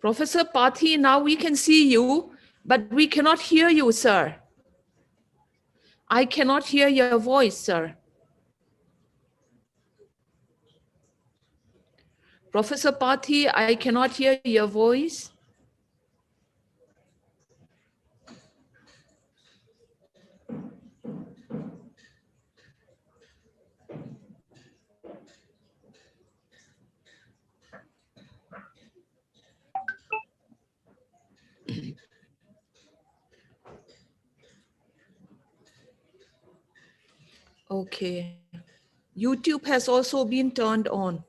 Professor Pathi, now we can see you, but we cannot hear you, sir. I cannot hear your voice, sir. Professor Pathi, I cannot hear your voice. Okay. YouTube has also been turned on.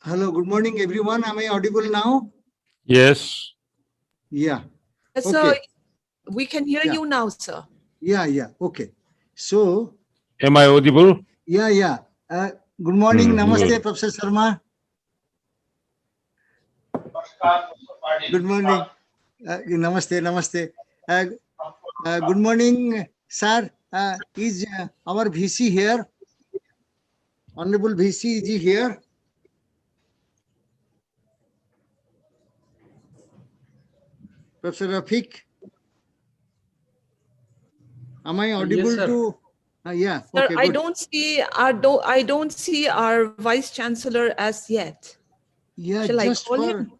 Hello, good morning, everyone. Am I audible now? Yes. Yeah. Yes, Okay. sir. We can hear Yeah. you now, sir. Yeah. Okay. So, Am I audible? yeah. Good morning. Namaste, good. Professor Sharma. Good morning. Namaste. Good morning, sir. Is our VC here? Honorable VC, is he here? Professor Rafiq? Am I audible Yes, to? Yeah. Sir, Okay. I Good. don't see our Vice Chancellor as yet. Yeah. Shall Just I call for. him?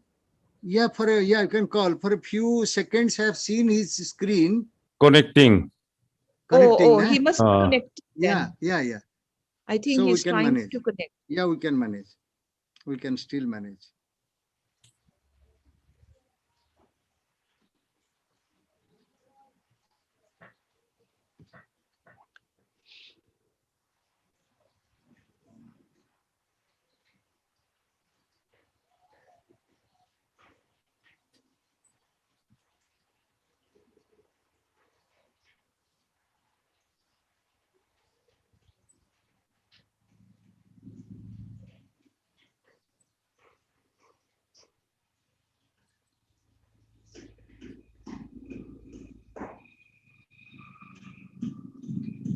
Yeah. You can call for a few seconds. I have seen his screen. Connecting. Connecting, He must connect. Yeah. I think So we he's can trying manage. to connect. Yeah, we can manage. We can still manage.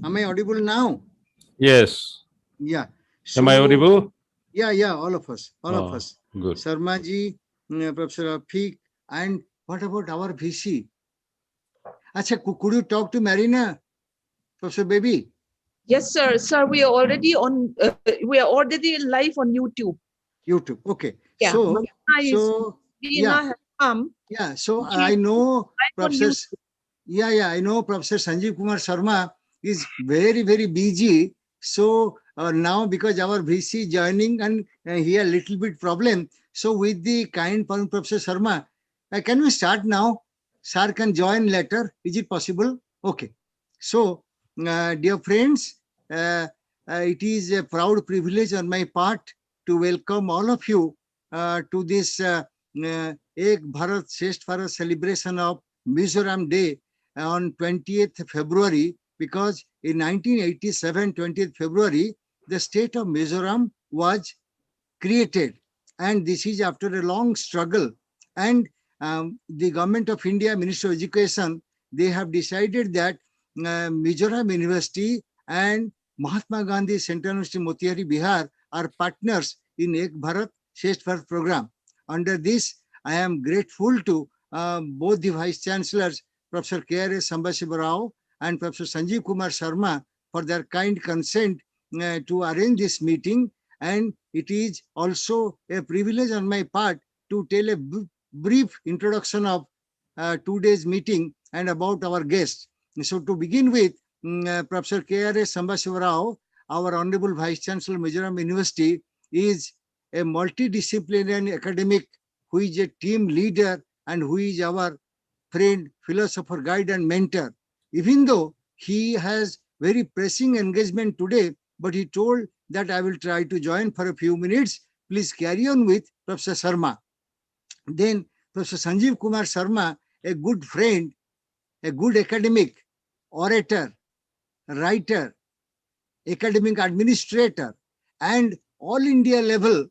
Am I audible now? Yes. Yeah. Am I audible? Yeah, all of us. Good. Sharmaji, Professor Rafiq, and what about our VC? Acha, could you talk to Marina, Professor Baby? Yes, sir. Sir, we are already on. We are already live on YouTube. YouTube. Okay. Yeah. Marina has come. Yeah. So I know Professor. Yeah, I know Professor Sanjeev Kumar Sharma is very, very busy. So now because our VC joining and he a little bit problem. So with the kind Professor Sharma, can we start now? Sir can join later. Is it possible? Okay. So dear friends, it is a proud privilege on my part to welcome all of you to this Ek Bharat Shresth Bharat celebration of Mizoram Day on 20th February, because in 1987, 20th February, the state of Mizoram was created. And this is after a long struggle. And the government of India, Ministry of Education, they have decided that Mizoram University and Mahatma Gandhi Central University, Motihari, Bihar, are partners in Ek Bharat, Shresth Bharat program. Under this, I am grateful to both the Vice Chancellors, Professor K.R.S. Sambasiva Rao and Professor Sanjeev Kumar Sharma, for their kind consent to arrange this meeting. And it is also a privilege on my part to tell a brief introduction of today's meeting and about our guests. So to begin with, Professor K.R.S. Sambasiva Rao, our Honorable Vice Chancellor, Mizoram University, is a multidisciplinary academic who is a team leader and who is our friend, philosopher, guide, and mentor. Even though he has very pressing engagement today, but he told that I will try to join for a few minutes. Please carry on with Professor Sharma. Then Professor Sanjeev Kumar Sharma, a good friend, a good academic, orator, writer, academic administrator, and all India level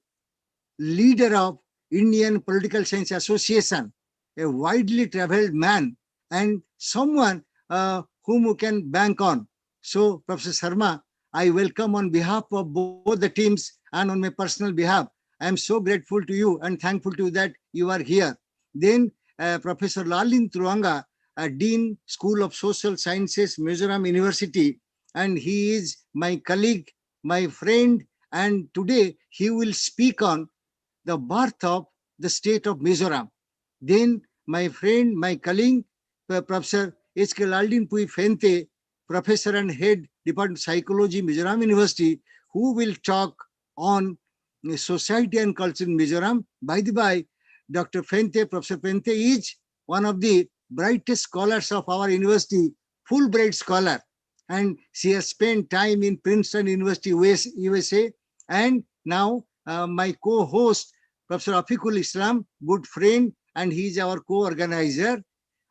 leader of Indian Political Science Association, a widely traveled man, and someone whom you can bank on. So, Professor Sharma, I welcome on behalf of both the teams and on my personal behalf. I am so grateful to you and thankful to you that you are here. Then Professor Lalin Truanga, Dean, School of Social Sciences, Mizoram University, and he is my colleague, my friend, and today he will speak on the birth of the state of Mizoram. Then my friend, my colleague, Professor H.K. Laldin Pui Fente, Professor and Head Department of Psychology, Mizoram University, who will talk on society and culture in Mizoram. By the by, Dr. Fente, Professor Fente is one of the brightest scholars of our university, Fulbright scholar. And she has spent time in Princeton University, USA. And now my co-host, Professor Afiqul Islam, good friend, and he is our co-organizer.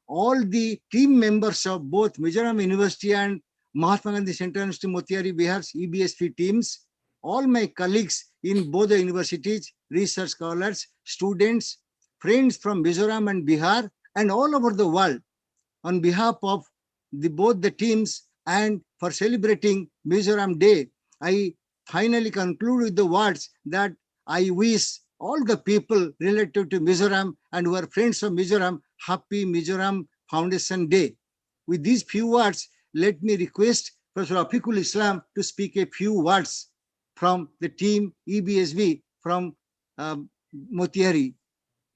All the team members of both Mizoram University and Mahatma Gandhi Central University, Motihari, Bihar's EBSP teams, all my colleagues in both the universities, research scholars, students, friends from Mizoram and Bihar, and all over the world, on behalf of both the teams and for celebrating Mizoram Day, I finally conclude with the words that I wish all the people related to Mizoram and who are friends of Mizoram, happy Mizoram Foundation Day. With these few words, let me request Professor Afiqul Islam to speak a few words from the team EBSB from Motihari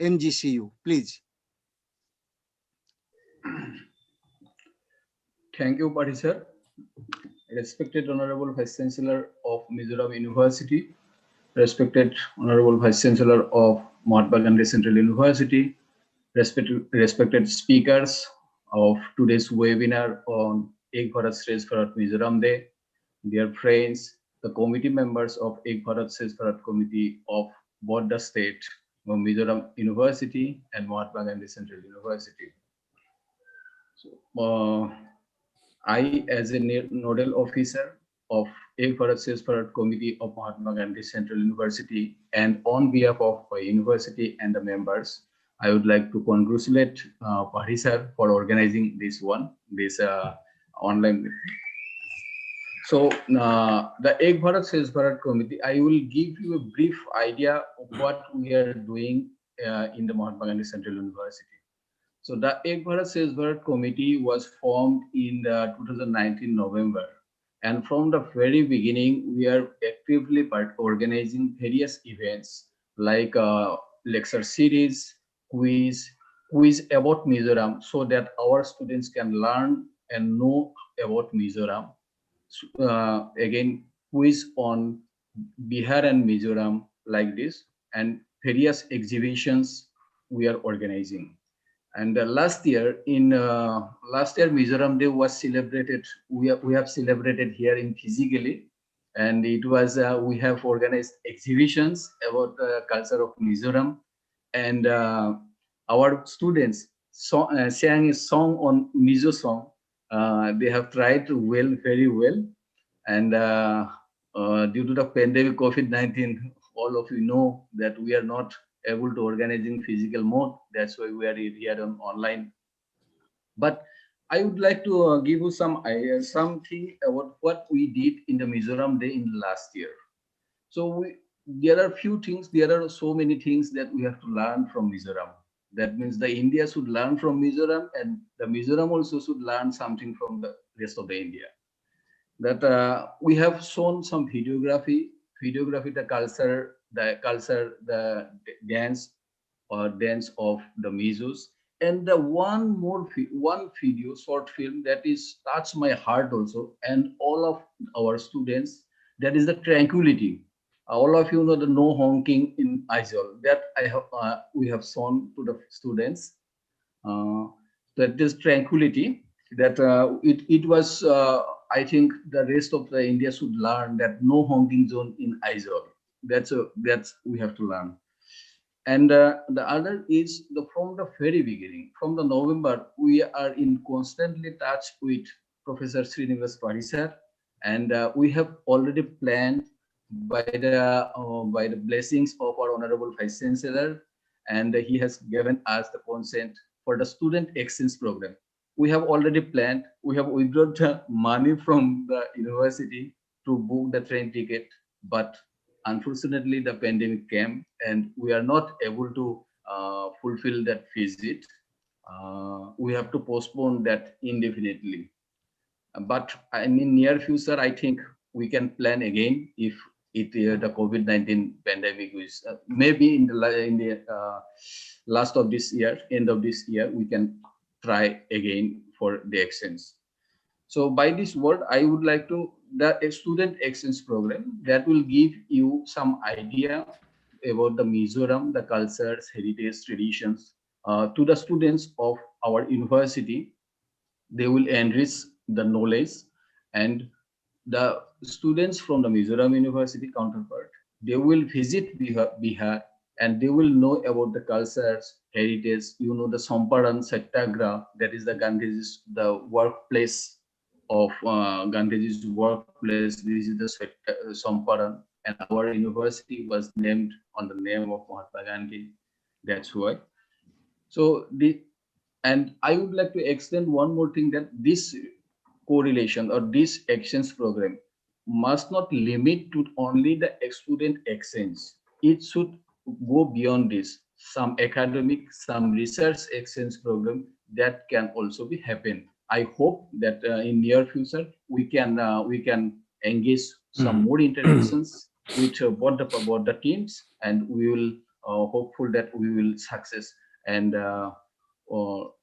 MGCU. Please. Thank you, Patel sir. Respected Honorable Vice Chancellor of Mizoram University, respected Honorable Vice Chancellor of Mahatma Gandhi Central University, respected speakers of today's webinar on Ek Bharat Shresth Bharat Mizoram Day, dear friends, the committee members of Ek Bharat Shresth Bharat Committee of both the state, Mizoram University and Mahatma Gandhi Central University. So, I, as a nodal officer of Ek Bharat Shresth Bharat Committee of Mahatma Gandhi Central University, and on behalf of my university and the members, I would like to congratulate Patel sir for organizing this online. So the Ek Bharat Shresth Bharat Committee, I will give you a brief idea of what we are doing in the Mahatma Gandhi Central University. So the Ek Bharat Shresth Bharat Committee was formed in 2019 November. And from the very beginning, we are actively organizing various events like lecture series, quiz about Mizoram, so that our students can learn and know about Mizoram. Again, quiz on Bihar and Mizoram like this, and various exhibitions we are organizing. And last year, Mizoram Day was celebrated. We have celebrated here in physically, and it was we have organized exhibitions about the culture of Mizoram, and our students sang a song on Mizo song. They have tried very well, and due to the pandemic COVID-19, all of you know that we are not able to organize in physical mode. That's why we are here on online. But I would like to give you something about what we did in the Mizoram Day in last year. So there are few things, there are so many things that we have to learn from Mizoram. That means the India should learn from Mizoram, and the Mizoram also should learn something from the rest of the India. That we have shown some videography, the dance or dance of the Mizos, and the one video short film that is touched my heart also, and all of our students. That is the tranquility. All of you know the no honking in Aizawl. That we have shown to the students. That is tranquility. That it was. I think the rest of the India should learn that no honking zone in Aizawl. That's we have to learn. And the other is from the very beginning, from the November, we are in constantly touch with Professor Srinivas Parisar, and we have already planned by the blessings of our Honorable Vice Chancellor, and he has given us the consent for the student exchange program. We have already planned. We have withdrawn the money from the university to book the train ticket, but unfortunately the pandemic came and we are not able to fulfill that visit. We have to postpone that indefinitely. But in near future, I think we can plan again if the COVID-19 pandemic is maybe in the last of this year, end of this year, we can try again for the exchange. So by this word, I would like to the student exchange program that will give you some idea about the Mizoram, the cultures, heritage, traditions to the students of our university. They will enrich the knowledge, and the students from the Mizoram University counterpart, they will visit Bihar, and they will know about the cultures, heritage. You know the Samparan Satyagraha, that is the Gandhiji's the workplace of Gandhiji's workplace. This is the Samparan, and our university was named on the name of Mahatma Gandhi. That's why. So and I would like to extend one more thing, that this correlation or this exchange program must not limit to only the student exchange. It should go beyond this. Some academic, some research exchange program that can also be happen. I hope that in near future we can engage some more interactions with both the teams, and we will hopeful that we will success. And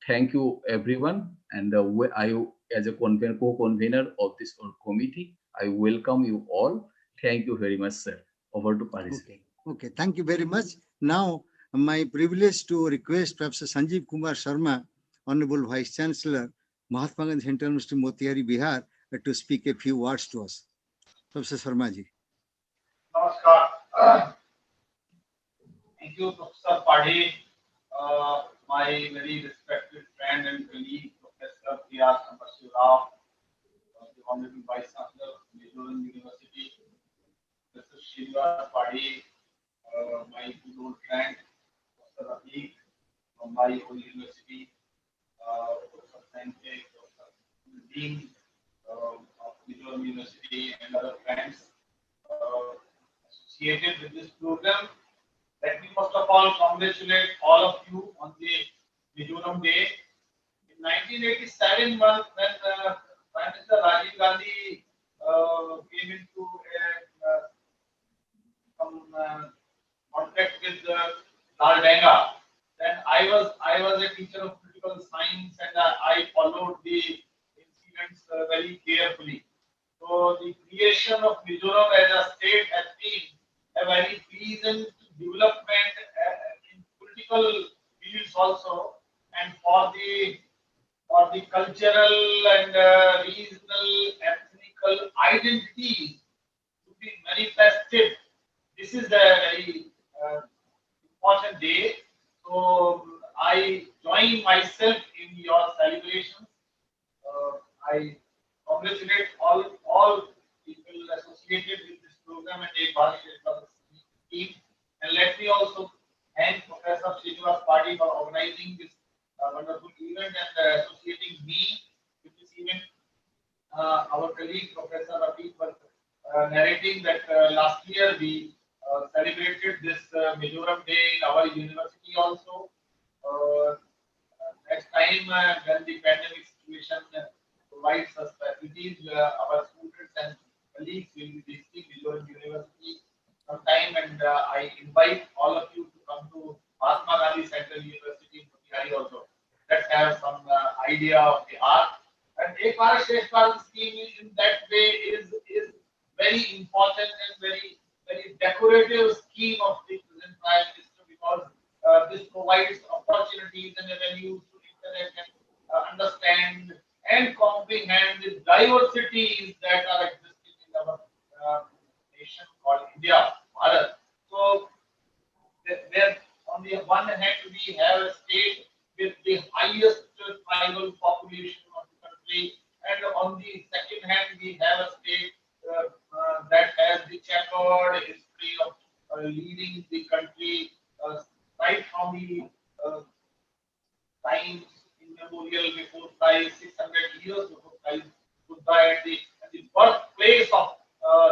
thank you everyone, and I as a co-convener of this committee, I welcome you all. Thank you very much, sir. Over to Paris. Okay, thank you very much. Now, my privilege to request Professor Sanjeev Kumar Sharma, Honorable Vice Chancellor, Mahatma Gandhi Central University, Motihari, Bihar, to speak a few words to us. Professor Sharma ji. Namaskar. Thank you, Professor Padhi, my very respected friend and colleague, Professor P.R. Sambashivrao, the Honorable Vice Chancellor of Mizoram University, Professor Srinivas Padhi, my good old friend, Professor Atik from my own university, Professor Sanjay, Professor Dean of Mizoram University, and other friends associated with this program. Let me first of all congratulate all of you on the Mizoram Day. In 1987, when Prime Minister Rajiv Gandhi came into contact with Lal Denga, then I was a teacher of political science, and I followed the incidents very carefully. So the creation of Mizoram as a state has been a very recent development in political fields also, and for the cultural and regional ethnical identities to be manifested. This is a very important day. So I join myself in your celebrations. I congratulate all people associated with this program, and a team. And let me also thank Professor Srinivas Party for organizing this wonderful event and associating me with this event. Our colleague Professor Rafiq was narrating that last year we celebrated this Mizoram Day in our university also. Next time when the pandemic situation provides us facilities, our students and colleagues will be visiting Mizoram University sometime, and I invite all of you to come to Mahatma Gandhi Central University in Motihari also. Let's have some idea of the art. And Ek Bharat Shresth Bharat scheme in that way is very important and very decorative scheme of the present Prime Minister, because this provides opportunities and avenues to interact and understand and comprehend the diversities that are existing in our nation called India, Bharat. So, where on the one hand we have a state with the highest tribal population of the country, and on the second hand we have a state that has the checkered history of leading the country right from the times immemorial before Christ, 600 years before Christ, Buddha, and the birthplace of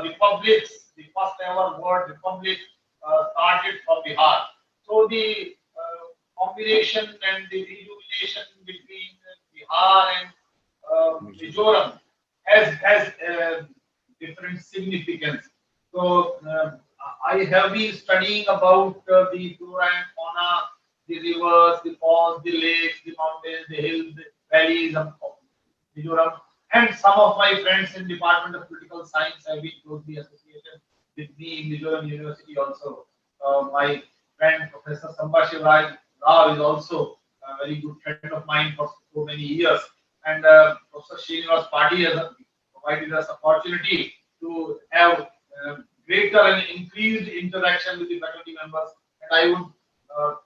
republics, the first ever world republic started from Bihar. So the combination and the rejuvenation between Bihar and Mizoram has different significance. So I have been studying about the flora and fauna, the rivers, the ponds, the lakes, the mountains, the hills, the valleys of Mizoram, and some of my friends in Department of Political Science have been closely associated with me in Mizoram University also. My friend Professor Samba Shivraj Rao is also a very good friend of mine for so many years, and Professor Srinivas Party has provided us opportunity to have greater and increased interaction with the faculty members, and I would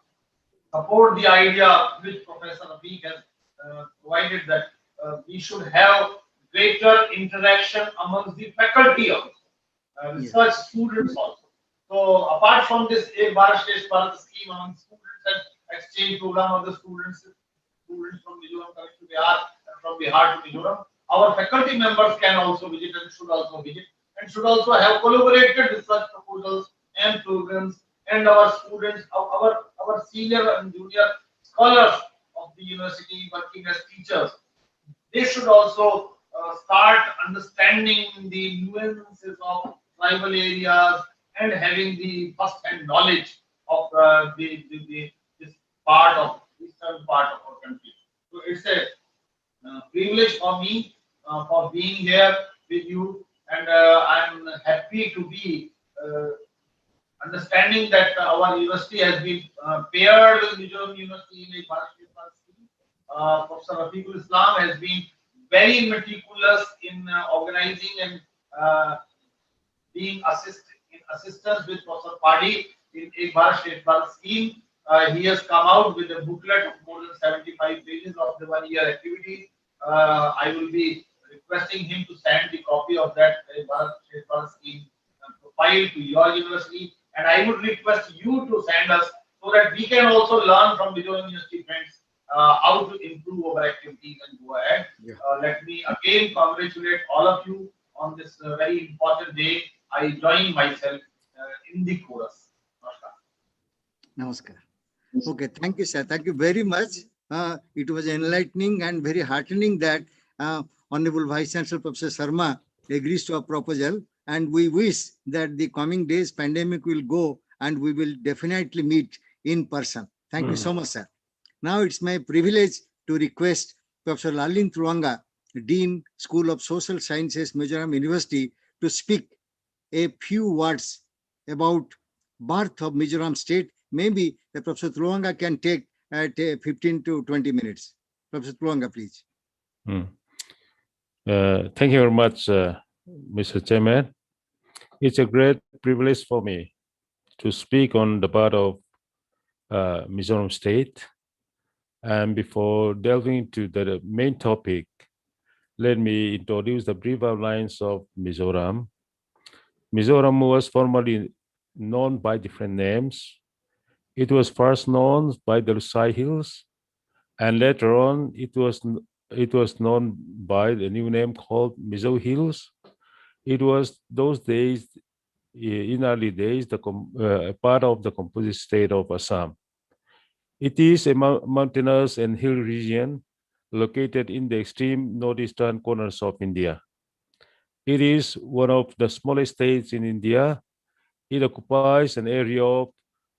support the idea which Professor Rafiq has provided, that we should have greater interaction amongst the faculty also, research students also. So apart from this Ek Bharat Shresth Bharat scheme among students and exchange program of the students from Mizoram coming to Bihar and from Bihar to Mizoram, our faculty members can also visit and should also visit and should also have collaborated research proposals and programs, and our students, our senior and junior scholars of the university working as teachers, they should also start understanding the nuances of tribal areas and having the first-hand knowledge of this part of eastern part of our country. So it's a privilege for me for being here with you, and I'm happy to be understanding that our university has been paired with Mizoram University in a Bharat Shresth Bharat scheme. Professor Rafiqul Islam has been very meticulous in organizing and being assistance with Professor Padi in a Bharat Shresth Bharat scheme. He has come out with a booklet of more than 75 pages of the 1 year activity. I will be requesting him to send the copy of that Bharat Shresth Bharat scheme profile to your university, and I would request you to send us so that we can also learn from Mizoram University friends how to improve our activities and go ahead. Yeah. Let me again congratulate all of you on this very important day. I join myself in the chorus. Namaskar. Okay, thank you, sir. Thank you very much. It was enlightening and very heartening that Honorable Vice Chancellor Professor Sharma agrees to our proposal, and we wish that the coming days pandemic will go and we will definitely meet in person. Thank you so much, sir. Now it's my privilege to request Professor Lalin Truanga, Dean, School of Social Sciences, Mizoram University, to speak a few words about birth of Mizoram state. Maybe Professor Truanga can take 15 to 20 minutes. Professor Truanga, please. Thank you very much, Mr. Chairman. It's a great privilege for me to speak on the part of Mizoram state. And before delving into the main topic, let me introduce the brief outlines of Mizoram. Mizoram was formerly known by different names. It was first known by the Lusai Hills, and later on it was known by the new name called Mizo Hills. It was those days, in early days, part of the composite state of Assam. It is a mountainous and hill region located in the extreme northeastern corners of India. It is one of the smallest states in India. It occupies an area of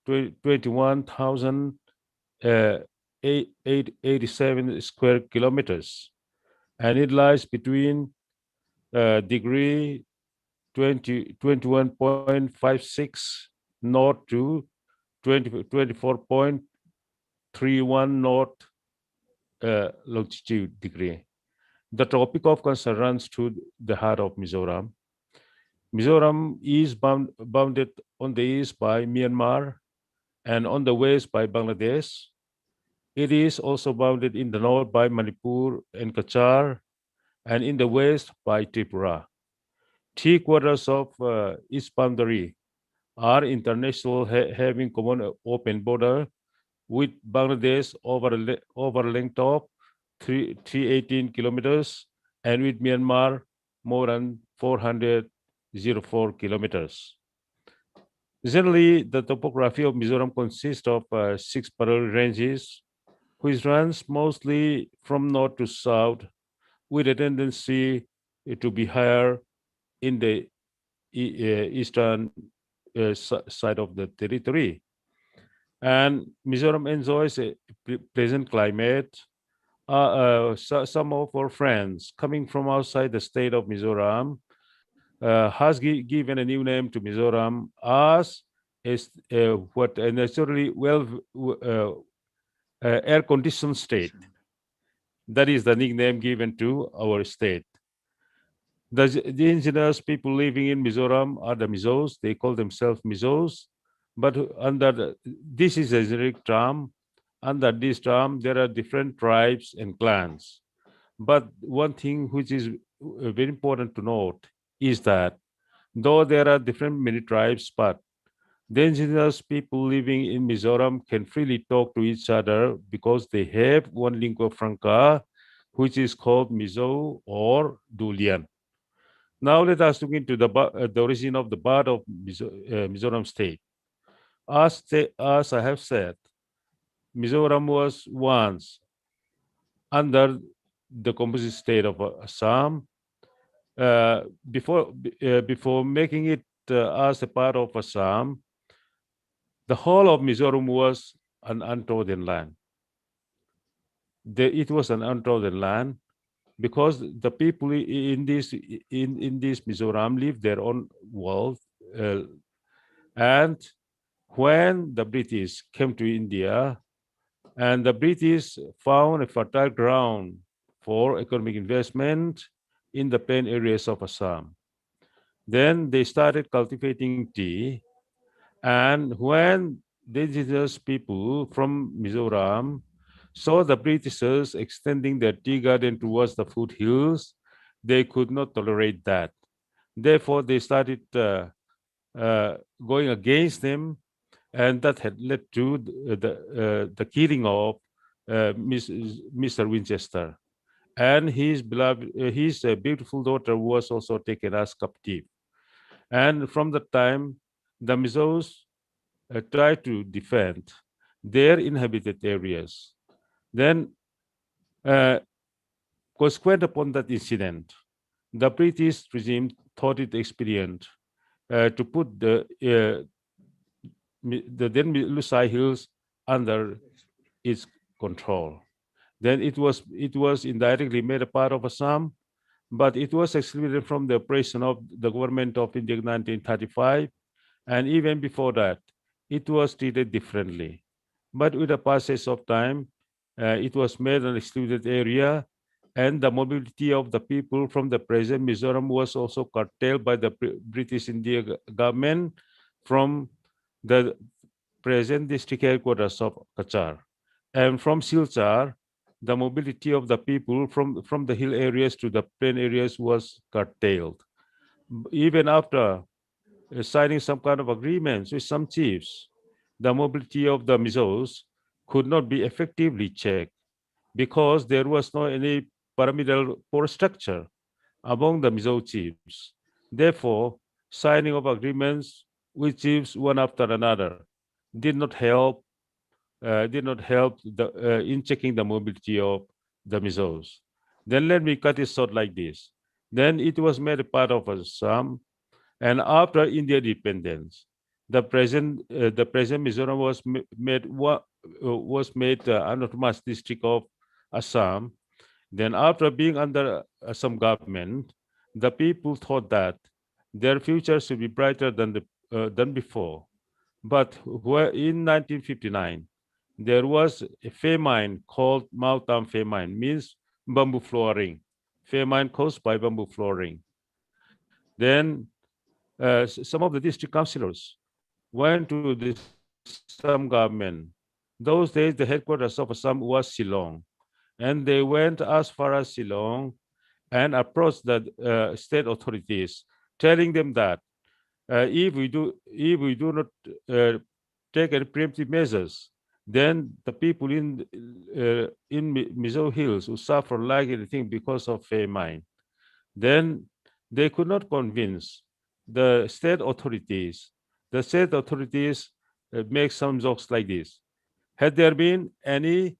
21,887 square kilometers, and it lies between degree 21.56 north to 24.31 north longitude degree. The Tropic of Cancer runs through the heart of Mizoram. Mizoram is bounded on the east by Myanmar and on the west by Bangladesh. It is also bounded in the north by Manipur and Kachar, and in the west by Tripura. 3/4 of its boundary are international, having common open border with Bangladesh over a length of 318 kilometers, and with Myanmar more than 404 kilometers. Generally, the topography of Mizoram consists of 6 parallel ranges, which runs mostly from north to south, with a tendency to be higher in the eastern side of the territory. And Mizoram enjoys a pleasant climate. Some of our friends coming from outside the state of Mizoram has given a new name to Mizoram as what a naturally air-conditioned state. That is the nickname given to our state. The indigenous people living in Mizoram are the Mizos. They call themselves Mizos, but this is a generic term. Under this term, there are different tribes and clans. But one thing which is very important to note is that though there are many tribes, but the indigenous people living in Mizoram can freely talk to each other because they have one lingua franca, which is called Mizo or Dulian. Now let us look into the origin of the birth of Mizoram state. As I have said, Mizoram was once under the composite state of Assam. Before making it as a part of Assam, the whole of Mizoram was an untrodden land. It was an untrodden land because the people in this Mizoram live their own world. And when the British came to India, and the British found a fertile ground for economic investment in the plain areas of Assam, then they started cultivating tea. And when the indigenous people from Mizoram saw the Britishers extending their tea garden towards the foothills, they could not tolerate that. Therefore, they started going against them, and that had led to the killing of Mr. Winchester. And his beautiful daughter was also taken as captive. And from that time, the Mizos tried to defend their inhabited areas. Then, consequent upon that incident, the British regime thought it expedient to put the then Lusai Hills under its control. Then it was indirectly made a part of Assam, but it was excluded from the operation of the government of India in 1935, and even before that, it was treated differently. But with the passage of time, it was made an excluded area, and the mobility of the people from the present Mizoram was also curtailed by the British India government from the present district headquarters of Kachar. And from Silchar, the mobility of the people from the hill areas to the plain areas was curtailed. Even after signing some kind of agreements with some chiefs, the mobility of the Mizos could not be effectively checked because there was no any pyramidal power structure among the Mizo chiefs. Therefore, signing of agreements with chiefs one after another did not help in checking the mobility of the Mizos. Then let me cut it short like this. Then it was made a part of Assam, and after Indian independence, the present Mizoram was made autonomous district of Assam. Then after being under Assam government, the people thought that their future should be brighter than before. But in 1959, there was a famine called Mautam famine, means bamboo flooring, famine caused by bamboo flooring. Then some of the district councillors went to the Assam government. Those days, the headquarters of Assam was Shillong, and they went as far as Shillong and approached the state authorities, telling them that if we do not take any preemptive measures, then the people in Mizo Hills will suffer like anything because of famine. Then they could not convince the state authorities. The state authorities make some jokes like this: had there been any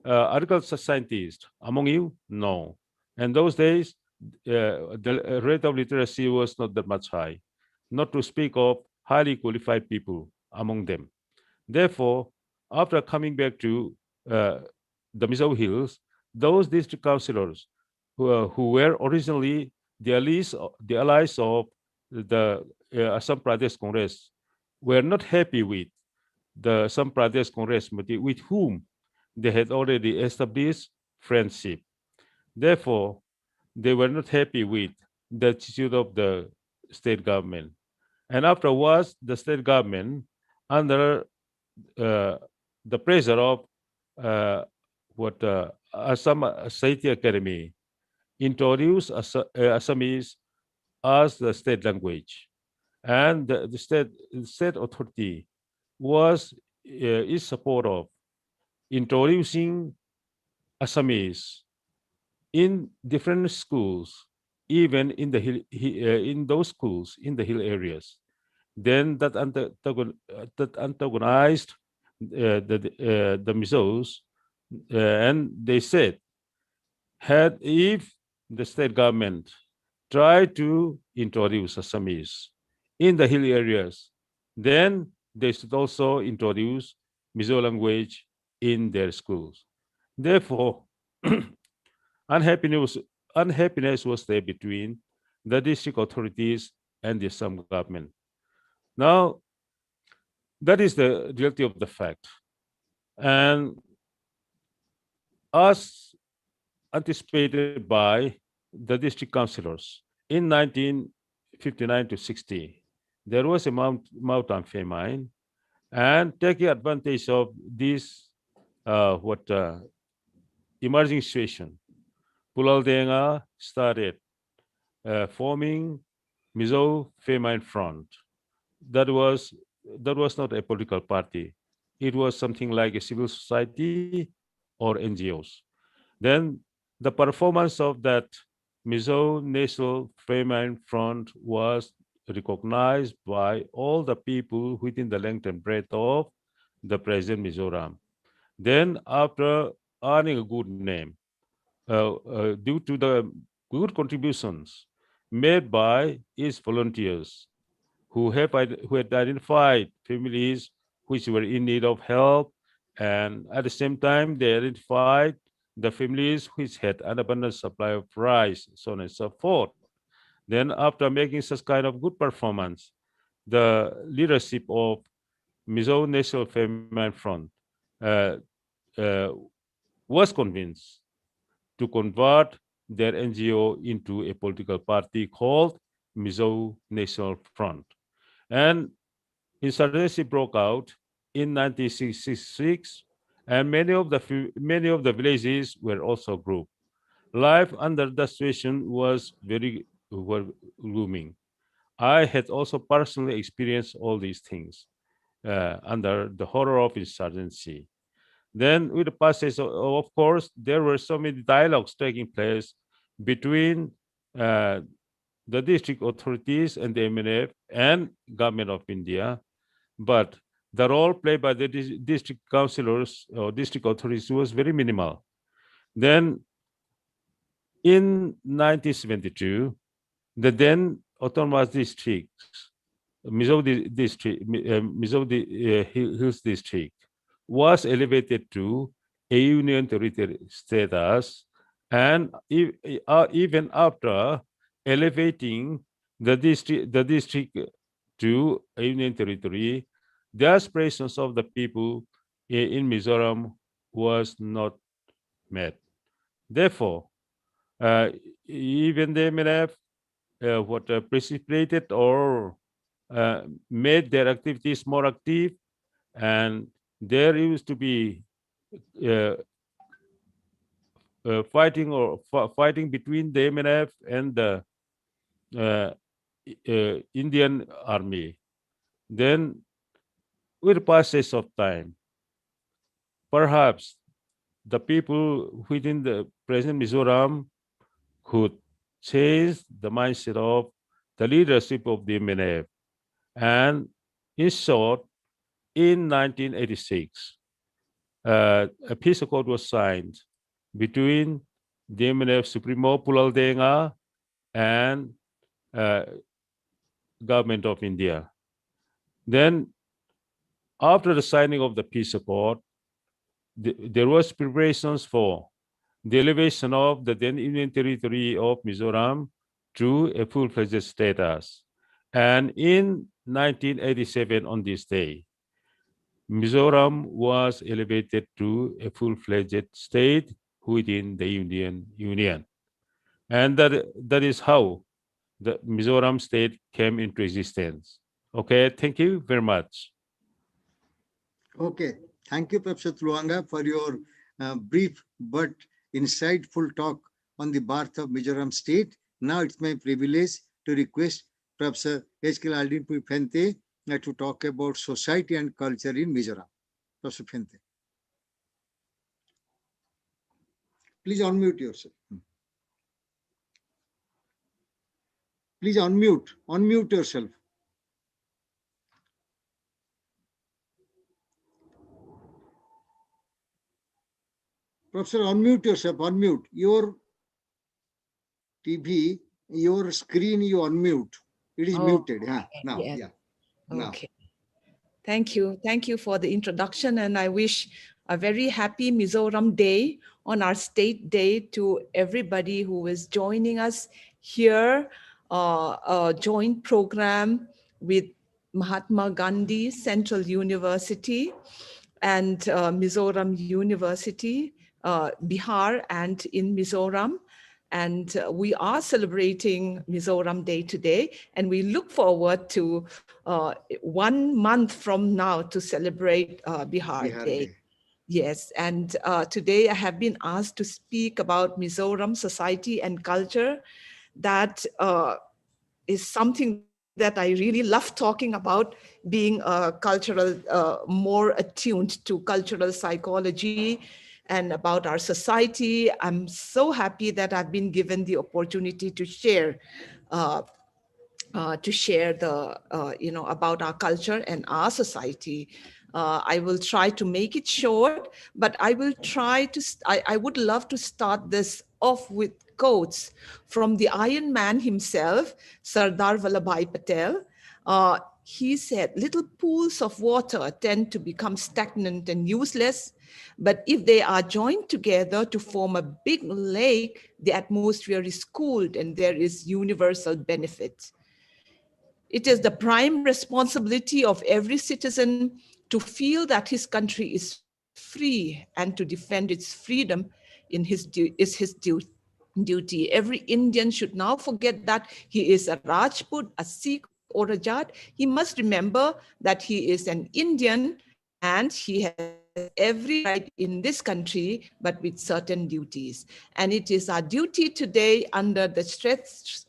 agriculture scientist among you? No. And those days, the rate of literacy was not that much high, not to speak of highly qualified people among them. Therefore, after coming back to the Mizo Hills, those district councillors who were originally the allies of the Assam Pradesh Congress were not happy with the Assam Pradesh Congress with whom they had already established friendship. Therefore, they were not happy with the attitude of the state government. And afterwards, the state government, under the pressure of Assam Sahitya Academy, introduced Assamese as the state language. And the state authority was in support of introducing Assamese in different schools, even in the hill, in those schools in the hill areas. Then that antagonized the Mizos, and they said, if the state government tried to introduce Assamese in the hill areas, then they should also introduce Mizo language in their schools. Therefore, unhappiness was there between the district authorities and the Assam government. Now, that is the reality of the fact. And as anticipated by the district councillors, in 1959 to 60, there was a Mautam famine, and taking advantage of this emerging situation, Pulal Denga started forming Mizo Famine Front. That was not a political party. It was something like a civil society or NGOs. Then the performance of that Mizo National Famine Front was recognized by all the people within the length and breadth of the present Mizoram. Then, after earning a good name, due to the good contributions made by its volunteers who had identified families which were in need of help, and at the same time they identified the families which had an abundant supply of rice, so on and so forth. Then after making such kind of good performance, the leadership of Mizo National Famine Front was convinced to convert their NGO into a political party called Mizo National Front. And insurgency broke out in 1966, and many of the villages were also grouped. Life under that situation was very gloomy. I had also personally experienced all these things under the horror of insurgency. Then with the passage, of course, there were so many dialogues taking place between the district authorities and the MNF and government of India. But the role played by the district councillors or district authorities was very minimal. Then in 1972, the then autonomous districts, Mizoram Hills District, was elevated to a union territory status, and even after elevating the district to a union territory, the aspirations of the people in Mizoram was not met. Therefore, even the MNF precipitated or made their activities more active, and there used to be fighting between the MNF and the Indian army. Then, with the passage of time, perhaps the people within the present Mizoram could change the mindset of the leadership of the MNF. And in short, in 1986, a peace accord was signed between the MNF Supremo Pulal Denga and government of India. Then, after the signing of the peace accord, there was preparations for the elevation of the then Union territory of Mizoram to a full-fledged status. And in 1987, on this day, Mizoram was elevated to a full-fledged state within the Indian Union. And that is how the Mizoram state came into existence. Okay, thank you very much. Okay, thank you, Professor Tluanga, for your brief but insightful talk on the birth of Mizoram state. Now it's my privilege to request Professor H.K. Aldin Phente to talk about society and culture in Mizoram. Professor Phente. Please unmute yourself. Please unmute yourself. Professor, unmute yourself, unmute. Your TV, your screen, you unmute. It is muted. Yeah. Now, yeah. Now. Okay. Thank you. Thank you for the introduction. And I wish a very happy Mizoram Day on our state day to everybody who is joining us here, a joint program with Mahatma Gandhi Central University and Mizoram University, Bihar and in Mizoram. And we are celebrating Mizoram Day today, and we look forward to 1 month from now to celebrate Bihar Day. Yes, and today I have been asked to speak about Mizoram society and culture. That is something that I really love talking about, being cultural, more attuned to cultural psychology and about our society. I'm so happy that I've been given the opportunity to share about our culture and our society. I will try to make it short, but I will try to, I would love to start this off with quotes from the Iron Man himself, Sardar Vallabhbhai Patel. He said, "Little pools of water tend to become stagnant and useless, but if they are joined together to form a big lake, the atmosphere is cooled and there is universal benefit. It is the prime responsibility of every citizen to feel that his country is free and to defend its freedom is his duty. Every Indian should now forget that he is a Rajput, a Sikh, or a Jat. He must remember that he is an Indian and he has every right in this country, but with certain duties. And it is our duty today under the stress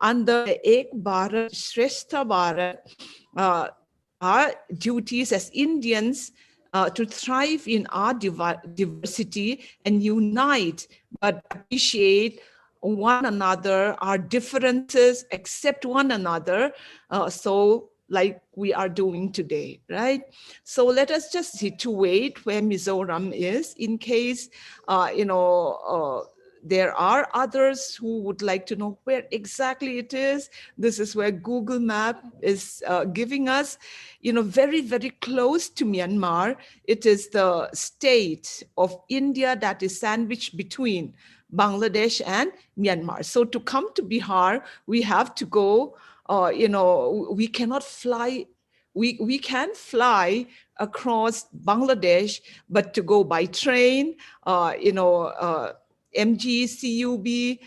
under Ek Bharat, Shrestha Bharat, our duties as Indians to thrive in our diversity and unite, but appreciate one another, our differences, accept one another. So like we are doing today, right? So let us just situate where Mizoram is in case, there are others who would like to know where exactly it is. This is where Google Map is giving us, very, very close to Myanmar. It is the state of India that is sandwiched between Bangladesh and Myanmar. So to come to Bihar, we have to go, we cannot fly. We can fly across Bangladesh, but to go by train, MG, CUB,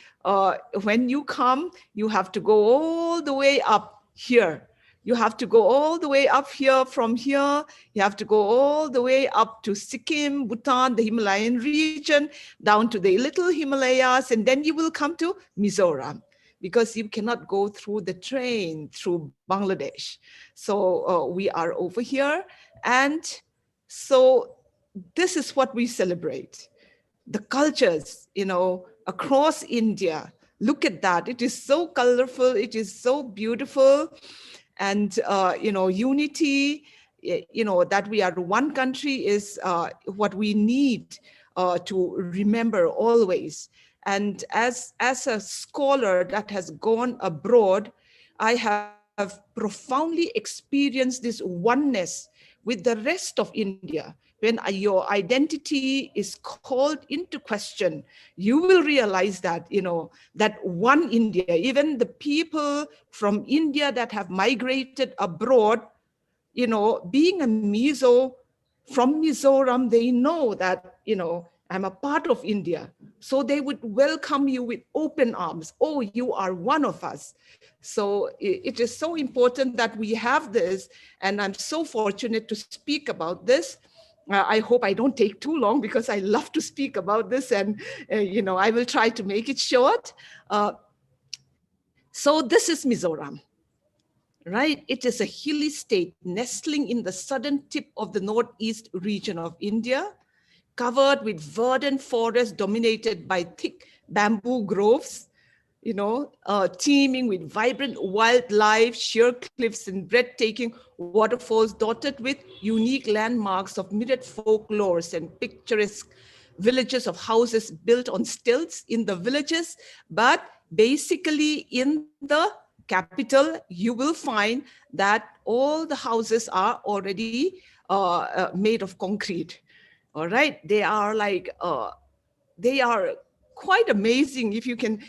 when you come, you have to go all the way up here. You have to go all the way up here. From here, you have to go all the way up to Sikkim, Bhutan, the Himalayan region, down to the little Himalayas, and then you will come to Mizoram, because you cannot go through the train through Bangladesh. So we are over here. And so this is what we celebrate. The cultures, across India. Look at that. It is so colorful. It is so beautiful. And, unity, that we are one country is what we need to remember always. And as a scholar that has gone abroad, I have profoundly experienced this oneness with the rest of India. When your identity is called into question, you will realize that, that one India, even the people from India that have migrated abroad, being a Mizo from Mizoram, they know that, I'm a part of India. So they would welcome you with open arms. Oh, you are one of us. So it is so important that we have this. And I'm so fortunate to speak about this. I hope I don't take too long, because I love to speak about this, and I will try to make it short. So this is Mizoram, right? It is a hilly state nestling in the southern tip of the northeast region of India, covered with verdant forests dominated by thick bamboo groves, teeming with vibrant wildlife, sheer cliffs, and breathtaking waterfalls dotted with unique landmarks of myriad folklores and picturesque villages of houses built on stilts in the villages. But basically in the capital, you will find that all the houses are already made of concrete. All right, they are like, they are quite amazing. If you can,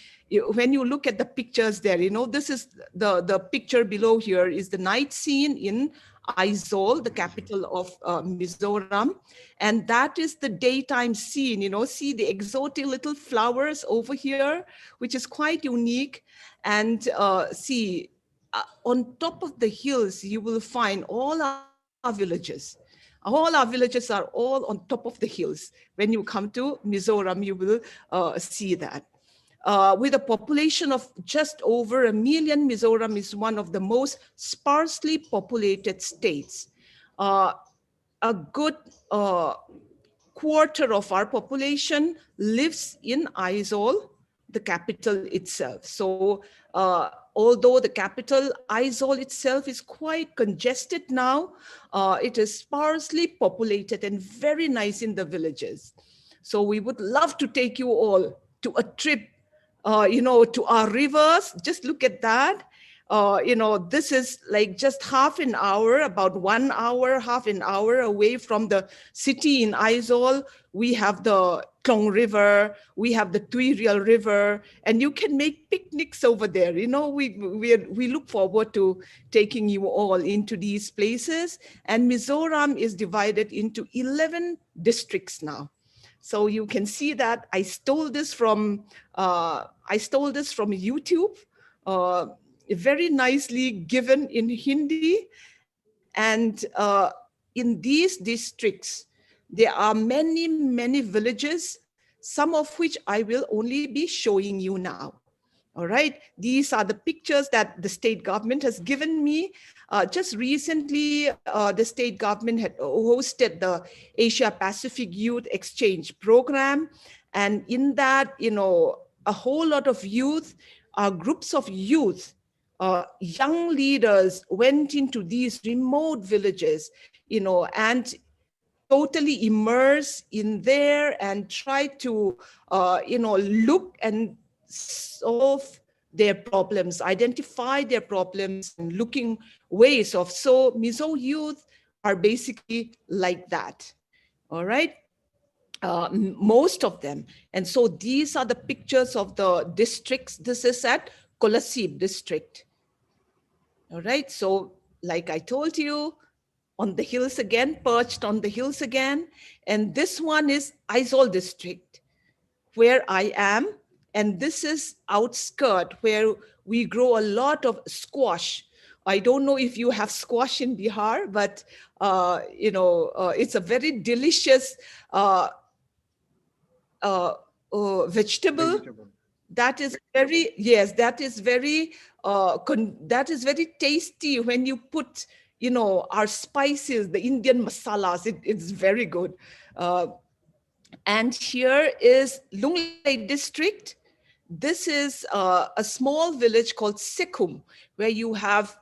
when you look at the pictures there, this is the picture below here is the night scene in Aizawl, the capital of Mizoram. And that is the daytime scene, see the exotic little flowers over here, which is quite unique. And see, on top of the hills, you will find all our villages. All our villages are all on top of the hills. When you come to Mizoram, you will see that. With a population of just over 1 million, Mizoram is one of the most sparsely populated states. A good quarter of our population lives in Aizawl, the capital itself. So although the capital Aizawl itself is quite congested now, it is sparsely populated and very nice in the villages. So we would love to take you all to a trip, to our rivers. Just look at that. This is like just half an hour, about 1 hour, half an hour away from the city in Aizawl. We have the Klong River, we have the Tuirial River, and you can make picnics over there. We look forward to taking you all into these places. And Mizoram is divided into 11 districts now. So you can see that I stole this from YouTube. Very nicely given in Hindi. And in these districts, there are many, many villages, some of which I will only be showing you now. All right, these are the pictures that the state government has given me. Just recently, the state government had hosted the Asia Pacific Youth Exchange Program. And in that, a whole lot of youth, groups of youth, young leaders went into these remote villages, and totally immerse in there and try to, look and solve their problems, identify their problems, and looking ways of. So Mizo youth are basically like that. All right. Most of them. And so these are the pictures of the districts. This is at Kolasib district. All right. So like I told you, on the hills again, perched on the hills again. And this one is Aizawl district, where I am. And this is outskirt, where we grow a lot of squash. I don't know if you have squash in Bihar, but it's a very delicious vegetable. That is very, yes, that is very tasty when you put, our spices, the Indian masalas. It's very good. And here is Lunglei district. This is a small village called Sikum, where you have,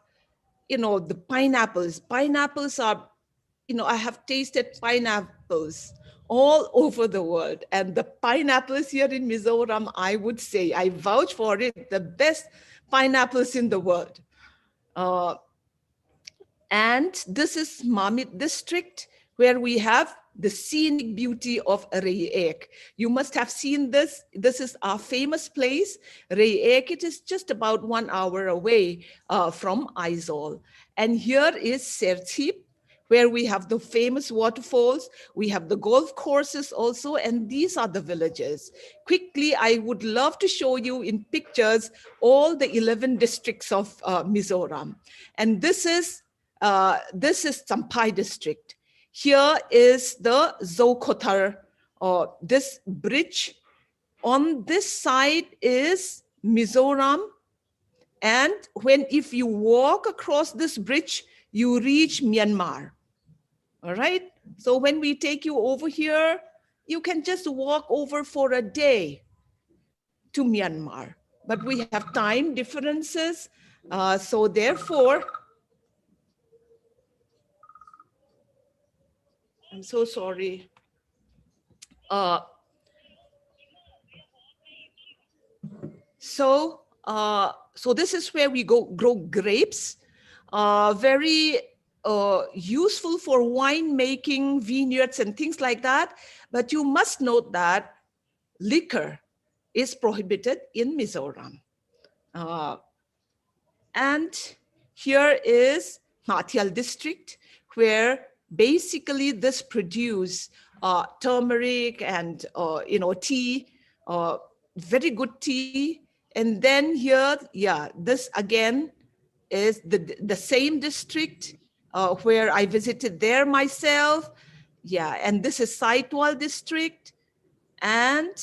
the pineapples. Pineapples are, I have tasted pineapples all over the world. And the pineapples here in Mizoram, I would say, I vouch for it, the best pineapples in the world. And this is Mami District, where we have the scenic beauty of Rayek. You must have seen this. This is our famous place, Rayek. It is just about 1 hour away from Aizawl. And here is Serthip, where we have the famous waterfalls. We have the golf courses also, and these are the villages. Quickly, I would love to show you in pictures all the 11 districts of Mizoram. And this is Champhai district. Here is the Zokotar, this bridge. On this side is Mizoram. And if you walk across this bridge, you reach Myanmar. All right. So when we take you over here, you can just walk over for a day to Myanmar. But we have time differences. So therefore, I'm so sorry. So this is where we grow grapes. Very useful for wine making, vineyards and things like that. But you must note that liquor is prohibited in Mizoram. And here is Patel district, where basically this produce turmeric and tea, very good tea. And then here, this again is the same district where I visited there myself. And this is Aizawl district. And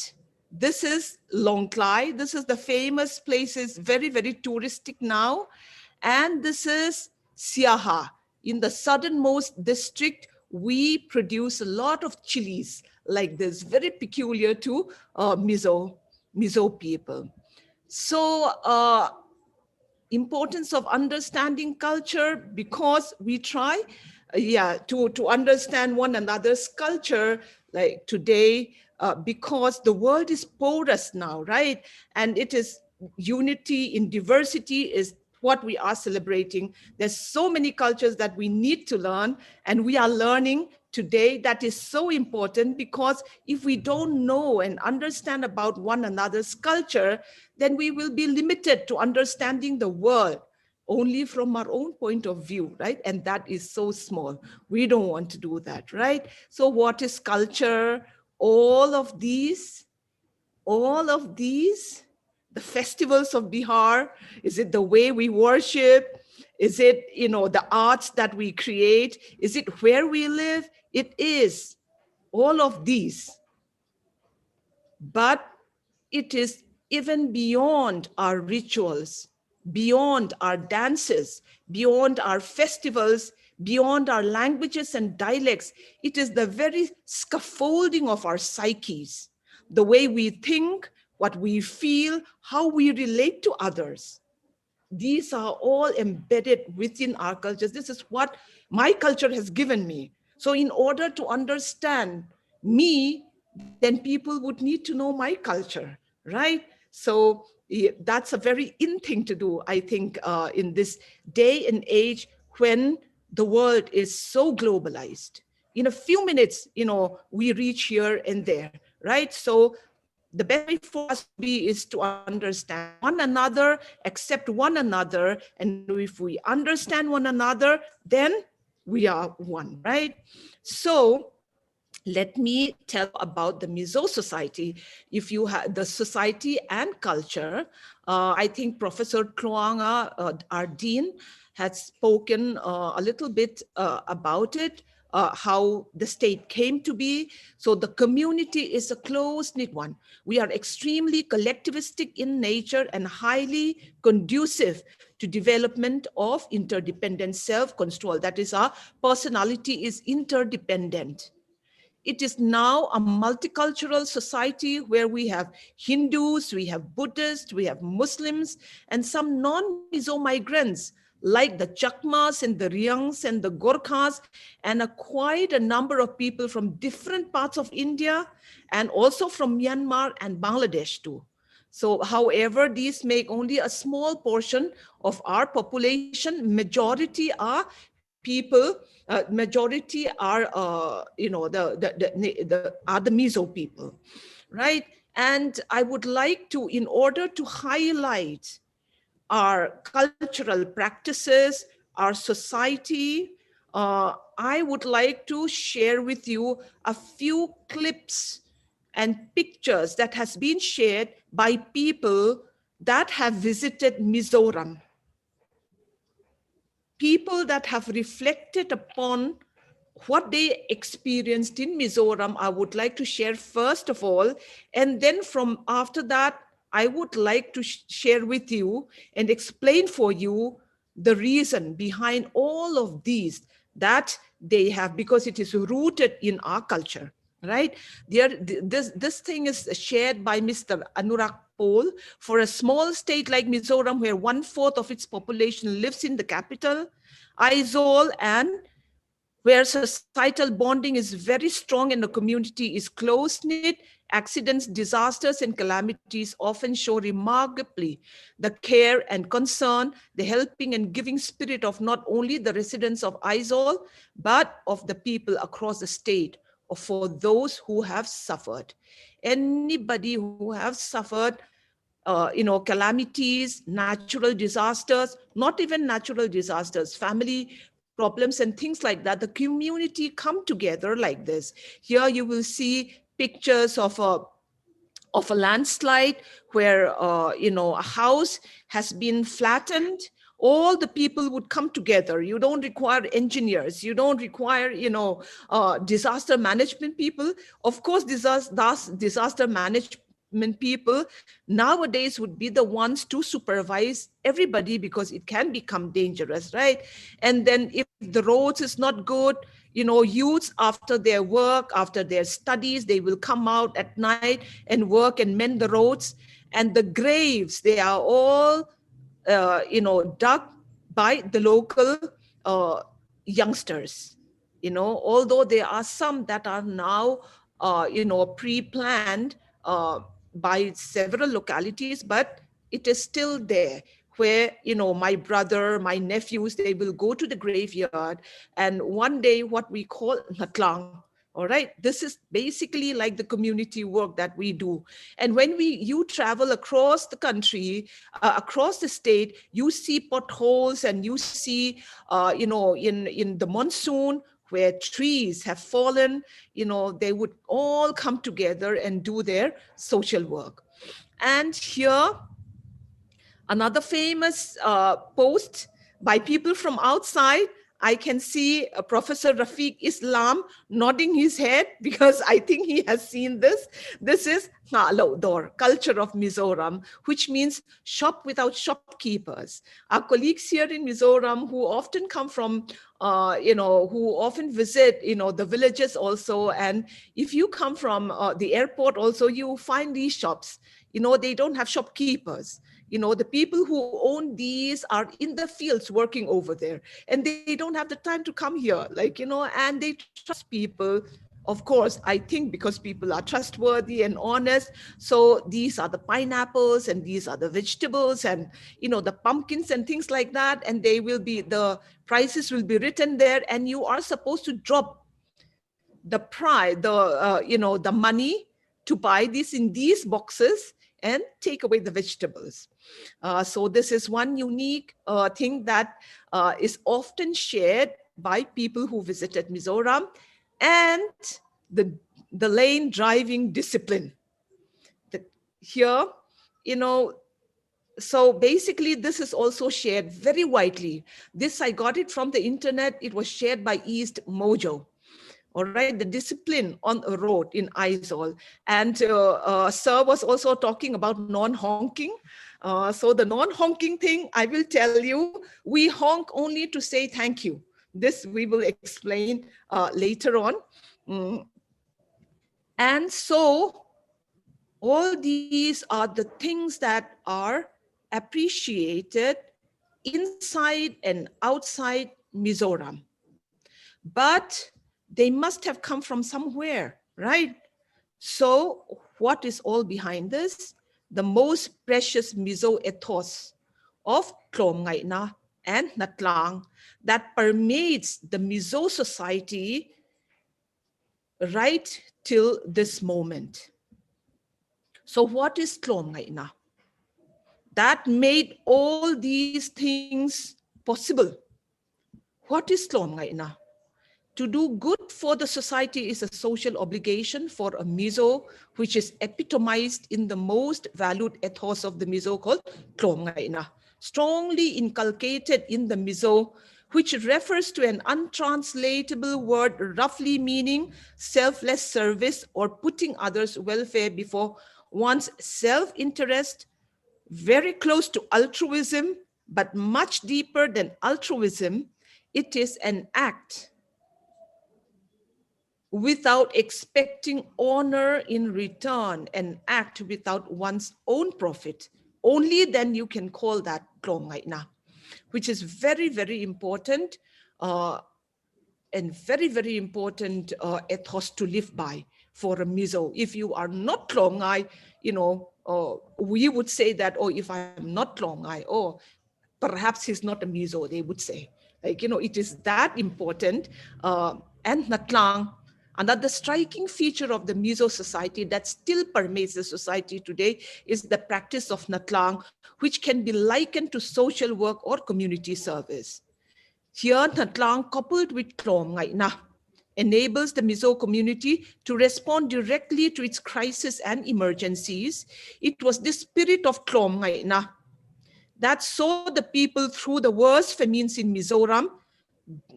this is Longklai. This is the famous places, very, very touristic now. And this is Siaha. In the southernmost district, we produce a lot of chilies like this, very peculiar to Mizo people. So importance of understanding culture, because we try to understand one another's culture, like today, because the world is porous now, right? And it is unity in diversity is what we are celebrating. There's so many cultures that we need to learn, and we are learning today. That is so important, because if we don't know and understand about one another's culture, then we will be limited to understanding the world only from our own point of view, right? And that is so small. We don't want to do that, right? So what is culture? All of these, the festivals of Bihar, is it the way we worship? Is it, the arts that we create? Is it where we live? It is all of these. But it is even beyond our rituals, beyond our dances, beyond our festivals, beyond our languages and dialects. It is the very scaffolding of our psyches, the way we think, what we feel, how we relate to others. These are all embedded within our cultures. This is what my culture has given me. So in order to understand me, then people would need to know my culture, right? So that's a very in thing to do, I think, in this day and age when the world is so globalized. In a few minutes, we reach here and there, right? So the best way for us to be is to understand one another, accept one another, and if we understand one another, then we are one, right? So let me tell about the Mizo society. If you have the society and culture, I think Professor Kluanga, our dean, had spoken a little bit about it, how the state came to be. So the community is a close-knit one. We are extremely collectivistic in nature and highly conducive to development of interdependent self-control. That is, our personality is interdependent. It is now a multicultural society where we have Hindus, we have Buddhists, we have Muslims, and some non-Mizo migrants like the Chakmas and the Riangs and the Gorkhas, and quite a number of people from different parts of India and also from Myanmar and Bangladesh too. So, however, these make only a small portion of our population. Majority are people, majority are, are the Mizo people, right? And I would like to, in order to highlight our cultural practices, our society, I would like to share with you a few clips and pictures that has been shared by people that have visited Mizoram. People that have reflected upon what they experienced in Mizoram, I would like to share first of all, and then from after that, I would like to share with you and explain for you the reason behind all of these that they have, because it is rooted in our culture, right? This thing is shared by Mr. Anurag Paul. For a small state like Mizoram, where 1/4 of its population lives in the capital, Aizawl, and where societal bonding is very strong and the community is close-knit, accidents, disasters, and calamities often show remarkably the care and concern, the helping and giving spirit of not only the residents of Aizawl, but of the people across the state, or for those who have suffered. Anybody who have suffered calamities, natural disasters, not even natural disasters, family problems and things like that, the community come together like this. Here you will see pictures of a landslide where, a house has been flattened. All the people would come together. You don't require engineers. You don't require, disaster management people. Of course, disaster management people nowadays would be the ones to supervise everybody, because it can become dangerous, right? And then if the roads is not good, youths after their work, after their studies, they will come out at night and work and mend the roads. And the graves, they are all dug by the local youngsters. Although there are some that are now pre-planned by several localities, but it is still there, where my brother, my nephews, they will go to the graveyard, and one day what we call natlang. All right, this is basically like the community work that we do. And when you travel across the country, across the state, you see potholes, and you see, in the monsoon, where trees have fallen, they would all come together and do their social work. And here, another famous post by people from outside. I can see Professor Rafiq Islam nodding his head because I think he has seen this. This is Ngalodor, culture of Mizoram, which means shop without shopkeepers. Our colleagues here in Mizoram who often come from, who often visit, the villages also. And if you come from the airport also, you find these shops. They don't have shopkeepers. The people who own these are in the fields working over there, and they don't have the time to come here, and they trust people. Of course, I think because people are trustworthy and honest. So these are the pineapples and these are the vegetables and, the pumpkins and things like that. And the prices will be written there, and you are supposed to drop the money to buy this in these boxes and take away the vegetables. So this is one unique thing that is often shared by people who visited Mizoram, and the lane driving discipline. Here, so basically this is also shared very widely. This, I got it from the internet. It was shared by East Mojo. All right, the discipline on a road in Aizawl. And Sir was also talking about non-honking. So the non-honking thing, I will tell you, we honk only to say thank you. This we will explain later on. And so all these are the things that are appreciated inside and outside Mizoram. But they must have come from somewhere, right? So what is all behind this? The most precious Mizo ethos of Klom Ngaina and Natlang that permeates the Mizo society right till this moment. So what is Klom Ngaina? That made all these things possible. What is Klom Ngaina? To do good for the society is a social obligation for a Mizo, which is epitomized in the most valued ethos of the Mizo called Klom Ngaina, strongly inculcated in the Mizo, which refers to an untranslatable word roughly meaning selfless service or putting others' welfare before one's self-interest, very close to altruism, but much deeper than altruism. It is an act without expecting honor in return, an act without one's own profit. Only then you can call that Klom Ngaina, which is very, very important and very, very important ethos to live by for a Mizo. If you are not Klom Ngai, we would say that, oh, if I'm not Klom Ngai, oh, perhaps he's not a Mizo, they would say. It is that important. And Natlang, another striking feature of the Mizo society that still permeates the society today is the practice of Natlang, which can be likened to social work or community service. Here, Natlang, coupled with Klom Ngaina, enables the Mizo community to respond directly to its crises and emergencies. It was the spirit of Klom Ngaina that saw the people through the worst famines in Mizoram,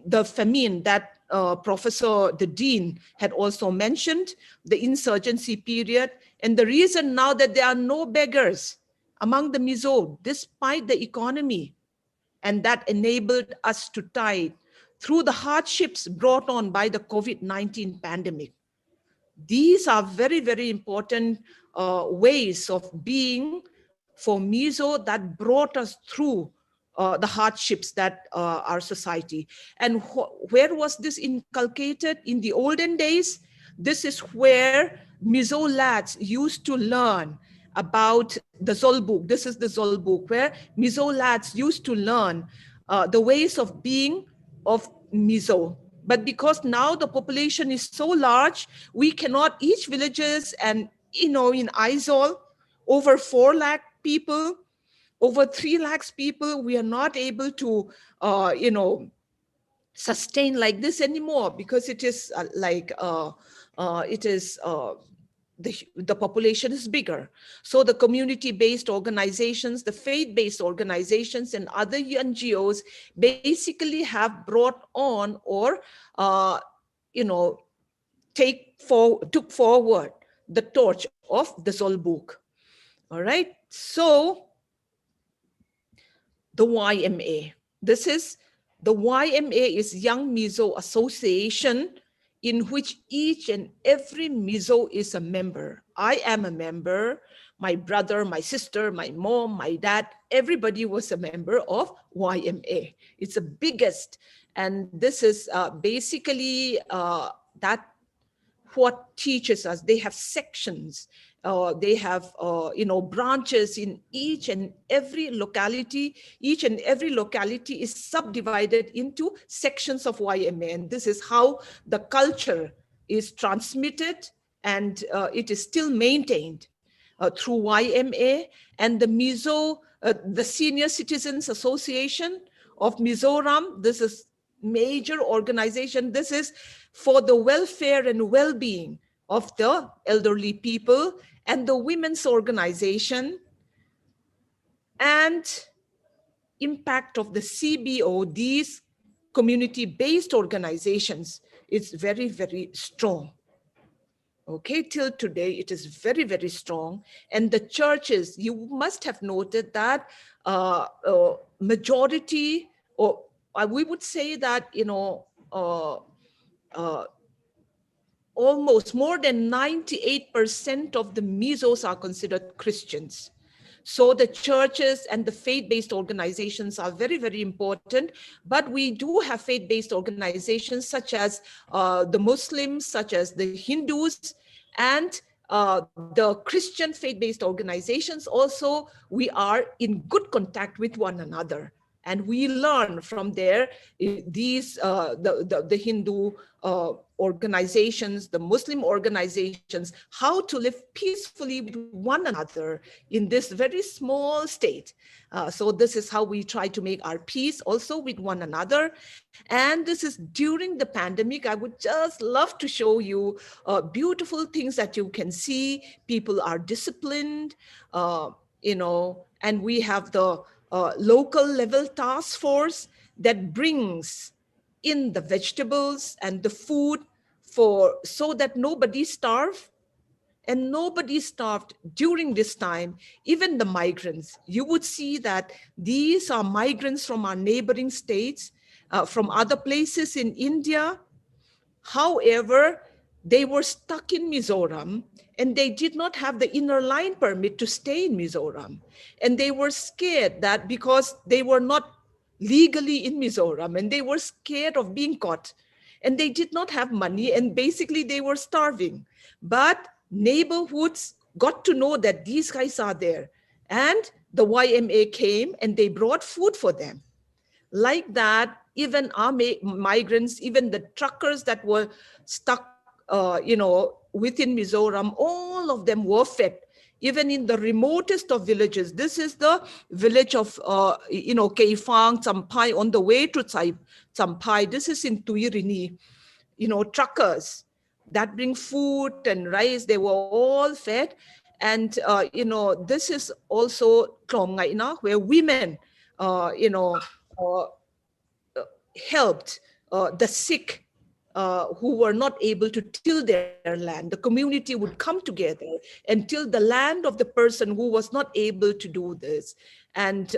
the famine that the Dean had also mentioned, the insurgency period, and the reason now that there are no beggars among the Mizo, despite the economy, and that enabled us to tide through the hardships brought on by the COVID-19 pandemic. These are very, very important ways of being for Mizo that brought us through the hardships that our society. And where was this inculcated? In the olden days, this is where Mizo lads used to learn about the Zolbuk. This is the Zolbuk, where Mizo lads used to learn the ways of being of Mizo. But because now the population is so large, we cannot, each villages and, in Aizawl, over 4 lakh people, over 3 lakhs people, we are not able to, sustain like this anymore, because it is the population is bigger. So the community-based organizations, the faith-based organizations, and other NGOs basically have brought on or, took forward the torch of the Zol book. All right. So the YMA. This is the YMA is Young Mizo Association, in which each and every Mizo is a member. I am a member. My brother, my sister, my mom, my dad, everybody was a member of YMA. It's the biggest. And this is basically that what teaches us. They have sections. They have, branches in each and every locality. Each and every locality is subdivided into sections of YMA. And this is how the culture is transmitted, and it is still maintained through YMA. And the the Senior Citizens Association of Mizoram, this is major organization. This is for the welfare and well-being of the elderly people. And the women's organization and impact of the CBO, these community-based organizations, is very, very strong. Okay, till today, it is very, very strong. And the churches, you must have noted that majority, or we would say that, almost more than 98% of the Mizos are considered Christians. So the churches and the faith-based organizations are very, very important. But we do have faith-based organizations such as the Muslims, such as the Hindus, and the Christian faith-based organizations. Also, we are in good contact with one another. And we learn from there, the Hindu organizations, the Muslim organizations, how to live peacefully with one another in this very small state. So this is how we try to make our peace also with one another. And this is during the pandemic. I would just love to show you beautiful things that you can see. People are disciplined, and we have the local level task force that brings in the vegetables and the food so that nobody starve. And nobody starved during this time, even the migrants. You would see that these are migrants from our neighboring states, from other places in India. However, they were stuck in Mizoram, and they did not have the inner line permit to stay in Mizoram. And they were scared that because they were not legally in Mizoram, and they were scared of being caught, and they did not have money, and basically they were starving. But neighborhoods got to know that these guys are there, and the YMA came and they brought food for them. Like that, even our migrants, even the truckers that were stuck, within Mizoram, all of them were fed, even in the remotest of villages. This is the village of, Keifang, Champai, on the way to Champai. This is in Tuirini. Truckers that bring food and rice, they were all fed. And, this is also Klomngaina, where women, helped the sick who were not able to till their land. The community would come together and till the land of the person who was not able to do this. And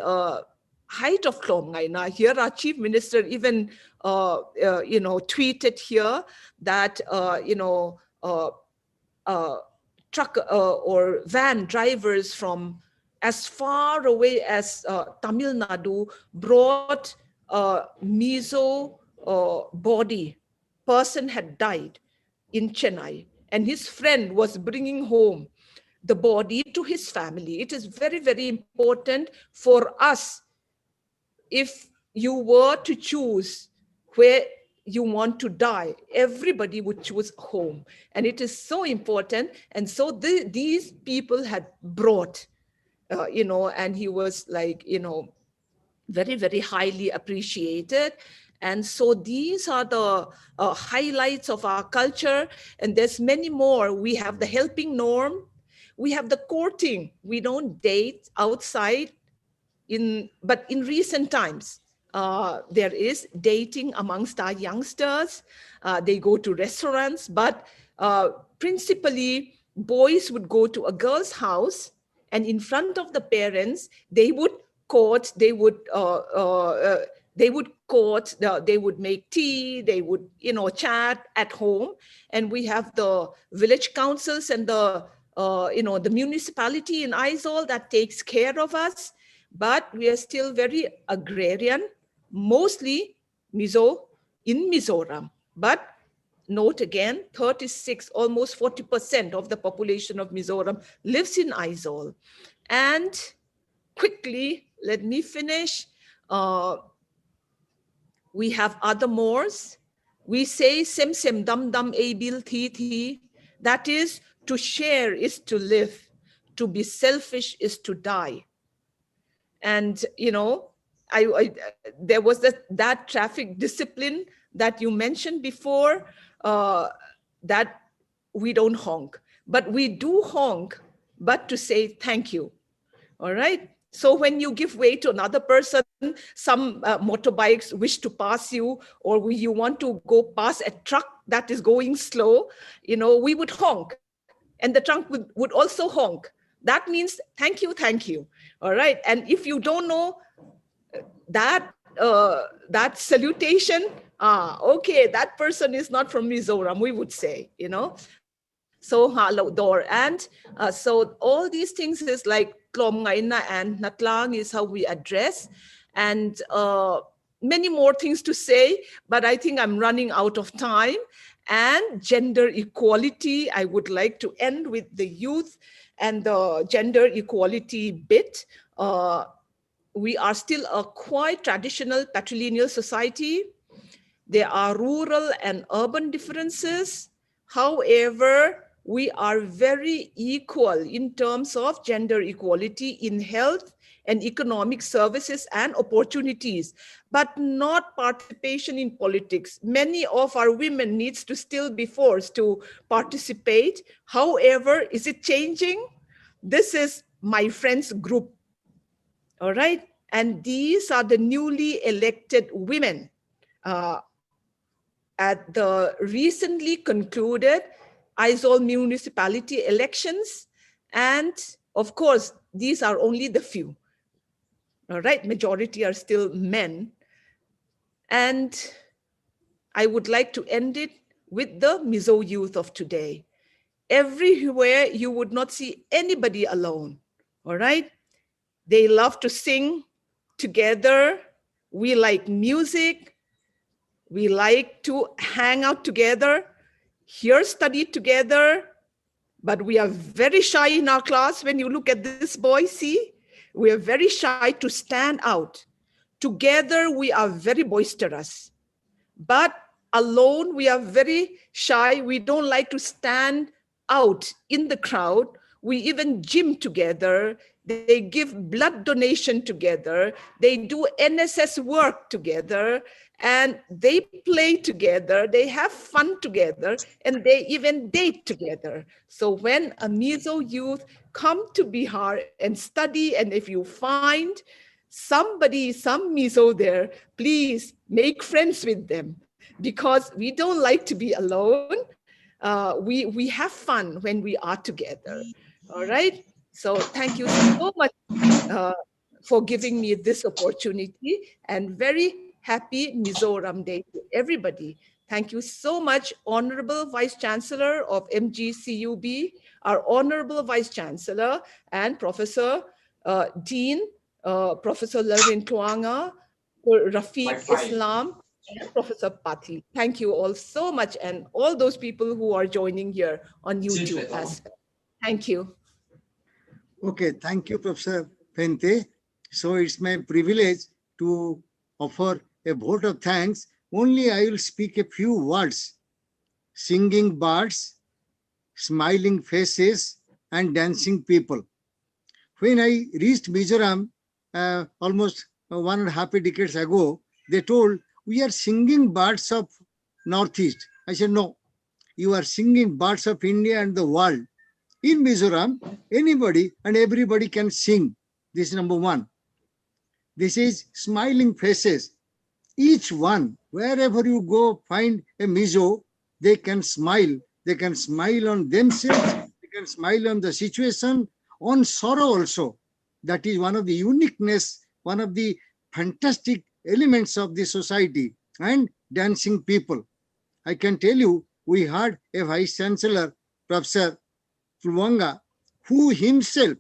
height of Klomngaina, here our chief minister even, tweeted here that, truck or van drivers from as far away as Tamil Nadu brought Mizo body. Person had died in Chennai, and his friend was bringing home the body to his family. It is very, very important for us. If you were to choose where you want to die, everybody would choose home. And it is so important. And so these people had brought, and he was like, very, very highly appreciated. And so these are the highlights of our culture. And there's many more. We have the helping norm. We have the courting. We don't date outside, but in recent times, there is dating amongst our youngsters. They go to restaurants, but principally, boys would go to a girl's house, and in front of the parents, they would court. They would make tea. They would, chat at home. And we have the village councils and the municipality in Aizawl that takes care of us. But we are still very agrarian, mostly in Mizoram. But note again, 36, almost 40% of the population of Mizoram lives in Aizawl. And quickly, let me finish. We have other mores. We say sem sem dum dum abil thi thi. That is, to share is to live. To be selfish is to die. And, there was that traffic discipline that you mentioned before, that we don't honk. But we do honk, but to say thank you. All right? So when you give way to another person, some motorbikes wish to pass you, or you want to go past a truck that is going slow, we would honk. And the trunk would also honk. That means thank you, thank you. All right. And if you don't know that salutation, okay, that person is not from Mizoram, we would say, So halo door. And so all these things is like Klom Ngaina and Natlang is how we address. And many more things to say, but I think I'm running out of time. And gender equality, I would like to end with the youth and the gender equality bit. We are still a quite traditional patrilineal society. There are rural and urban differences. However, we are very equal in terms of gender equality in health and economic services and opportunities, but not participation in politics. Many of our women needs to still be forced to participate. However, is it changing? This is my friends group, all right? And these are the newly elected women at the recently concluded Aizawl municipality elections. And of course, these are only the few. All right, majority are still men. And I would like to end it with the Mizo youth of today. Everywhere you would not see anybody alone, all right? They love to sing together. We like music. We like to hang out together, here study together, but we are very shy in our class. When you look at this boy, see, we are very shy to stand out. Together, we are very boisterous, but alone, we are very shy. We don't like to stand out in the crowd. We even gym together. They give blood donation together. They do NSS work together, and they play together. They have fun together, and they even date together. So when a Mizo youth come to Bihar and study, and if you find somebody, some Mizo there, please make friends with them, because we don't like to be alone. We have fun when we are together. All right. So thank you so much for giving me this opportunity, and very happy Mizoram Day to everybody. Thank you so much, Honorable Vice Chancellor of MGCUB, our Honorable Vice Chancellor, and Professor Dean, Professor Lervin Tuanga, Rafiq Islam, and Professor Patel. Thank you all so much, and all those people who are joining here on YouTube as well. Thank you. Okay, thank you, Professor Pente. So it's my privilege to offer a vote of thanks. Only I will speak a few words: singing birds, smiling faces, and dancing people. When I reached Mizoram almost 1.5 decades ago, they told we are singing birds of Northeast. I said, no, you are singing birds of India and the world. In Mizoram, anybody and everybody can sing. This is number one. This is smiling faces. Each one, wherever you go, find a Mizo, they can smile. They can smile on themselves. They can smile on the situation, on sorrow also. That is one of the uniqueness, one of the fantastic elements of the society, and dancing people. I can tell you, we had a Vice Chancellor, Professor Fulwanga, who himself,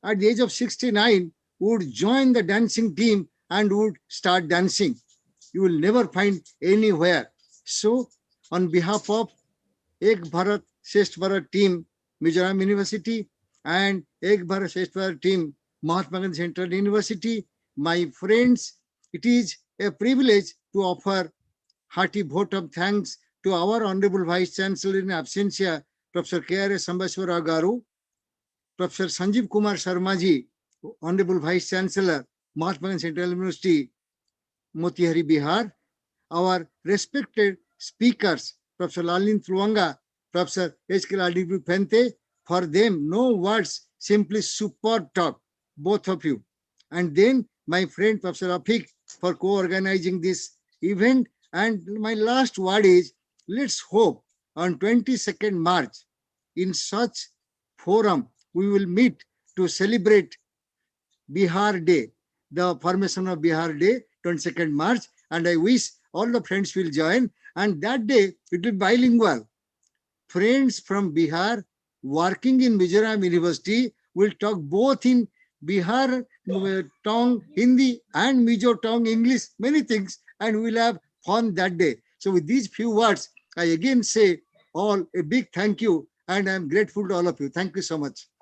at the age of 69, would join the dancing team and would start dancing. You will never find anywhere. So, on behalf of Ek Bharat Shresth Bharat team, Mizoram University, and Ek Bharat Shresth Bharat team, Mahatma Gandhi Central University, my friends, it is a privilege to offer hearty vote of thanks to our Honorable Vice Chancellor in absentia, Professor K.R.S. Sambaswara Garu, Professor Sanjeev Kumar Sharma ji, Honorable Vice Chancellor, Mahatma Gandhi Central University, Motihari, Bihar, our respected speakers, Professor Lalin Truanga, Professor H.K. Ladivu Pente, for them, no words, simply superb talk, both of you. And then my friend Professor Afik for co-organizing this event. And my last word is, let's hope on 22nd March, in such forum, we will meet to celebrate Bihar Day, the formation of Bihar Day, 22nd March, and I wish all the friends will join, and that day it will be bilingual. Friends from Bihar working in Mizoram University will talk both in Bihar tongue, Hindi, and Mizo tongue, English, many things, and we'll have fun that day. So with these few words, I again say all a big thank you, and I'm grateful to all of you. Thank you so much.